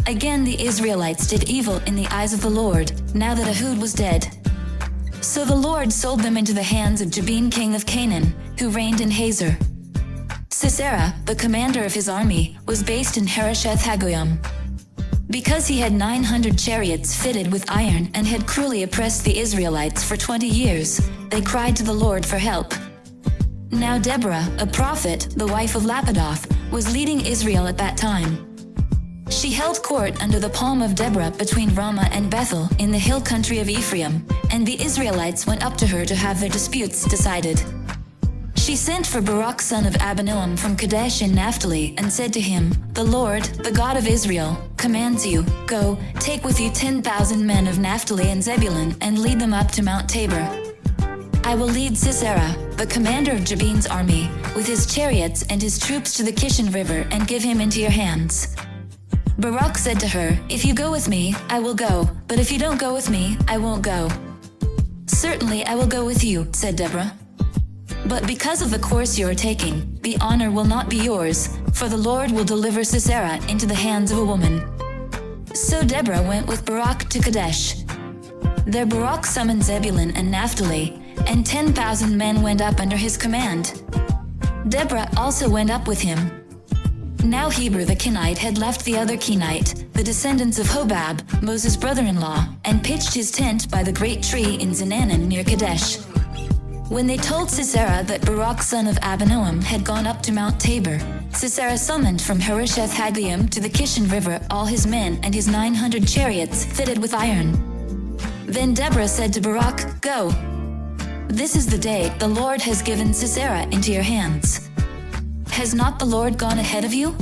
Again the Israelites did evil in the eyes of the Lord, now that Ehud was dead. So the Lord sold them into the hands of Jabin king of Canaan, who reigned in Hazor. Sisera, the commander of his army, was based in Harosheth Hagoyim. Because he had 900 chariots fitted with iron and had cruelly oppressed the Israelites for 20 years, they cried to the Lord for help. Now Deborah, a prophet, the wife of Lapidoth, was leading Israel at that time. She held court under the palm of Deborah between Ramah and Bethel in the hill country of Ephraim, and the Israelites went up to her to have their disputes decided. She sent for Barak son of Abinoam from Kadesh in Naphtali and said to him, "The Lord, the God of Israel, commands you, go, take with you 10,000 men of Naphtali and Zebulun and lead them up to Mount Tabor. I will lead Sisera, the commander of Jabin's army, with his chariots and his troops to the Kishon River and give him into your hands." Barak said to her, "If you go with me, I will go, but if you don't go with me, I won't go." "Certainly I will go with you," said Deborah. "But because of the course you are taking, the honor will not be yours, for the Lord will deliver Sisera into the hands of a woman." So Deborah went with Barak to Kadesh. There Barak summoned Zebulun and Naphtali, and 10,000 men went up under his command. Deborah also went up with him. Now Heber the Kenite had left the other Kenite, the descendants of Hobab, Moses' brother-in-law, and pitched his tent by the great tree in Zananim near Kadesh. When they told Sisera that Barak son of Abinoam had gone up to Mount Tabor, Sisera summoned from Harosheth Hagoyim to the Kishon River all his men and his 900 chariots fitted with iron. Then Deborah said to Barak, "Go. This is the day the Lord has given Sisera into your hands. Has not the Lord gone ahead of you?"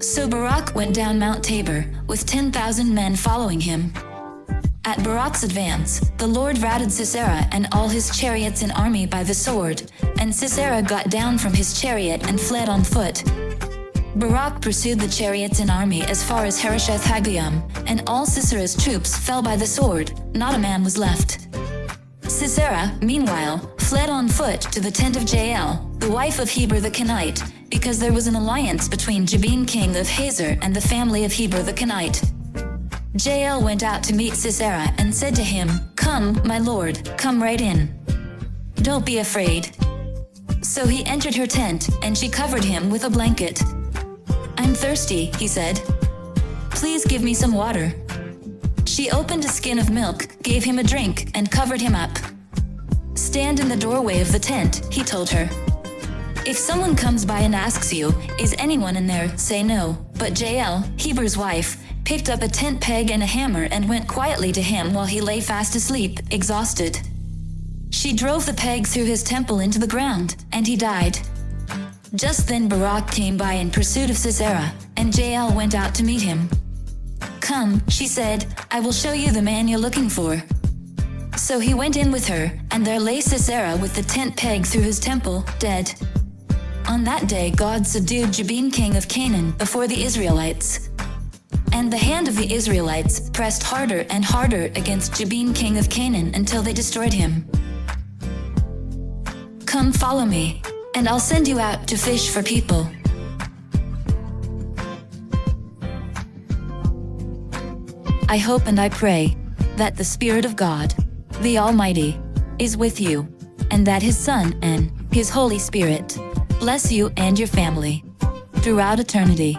So Barak went down Mount Tabor, with 10,000 men following him. At Barak's advance, the Lord routed Sisera and all his chariots and army by the sword, and Sisera got down from his chariot and fled on foot. Barak pursued the chariots and army as far as Harosheth Hagoyim, and all Sisera's troops fell by the sword, not a man was left. Sisera, meanwhile, fled on foot to the tent of Jael, the wife of Heber the Kenite, because there was an alliance between Jabin king of Hazor and the family of Heber the Kenite. Jael went out to meet Sisera and said to him, "Come, my lord, come right in. Don't be afraid." So he entered her tent, and she covered him with a blanket. "I'm thirsty," he said. "Please give me some water." She opened a skin of milk, gave him a drink, and covered him up. "Stand in the doorway of the tent," he told her. "If someone comes by and asks you, 'Is anyone in there?' say no." But Jael, Heber's wife, picked up a tent peg and a hammer and went quietly to him while he lay fast asleep, exhausted. She drove the peg through his temple into the ground, and he died. Just then Barak came by in pursuit of Sisera, and Jael went out to meet him. "Come," she said, "I will show you the man you're looking for." So he went in with her, and there lay Sisera with the tent peg through his temple, dead. On that day God subdued Jabin king of Canaan before the Israelites. And the hand of the Israelites pressed harder and harder against Jabin king of Canaan until they destroyed him. "Come follow me, and I'll send you out to fish for people." I hope and I pray that the Spirit of God, the Almighty, is with you, and that His Son and His Holy Spirit bless you and your family throughout eternity.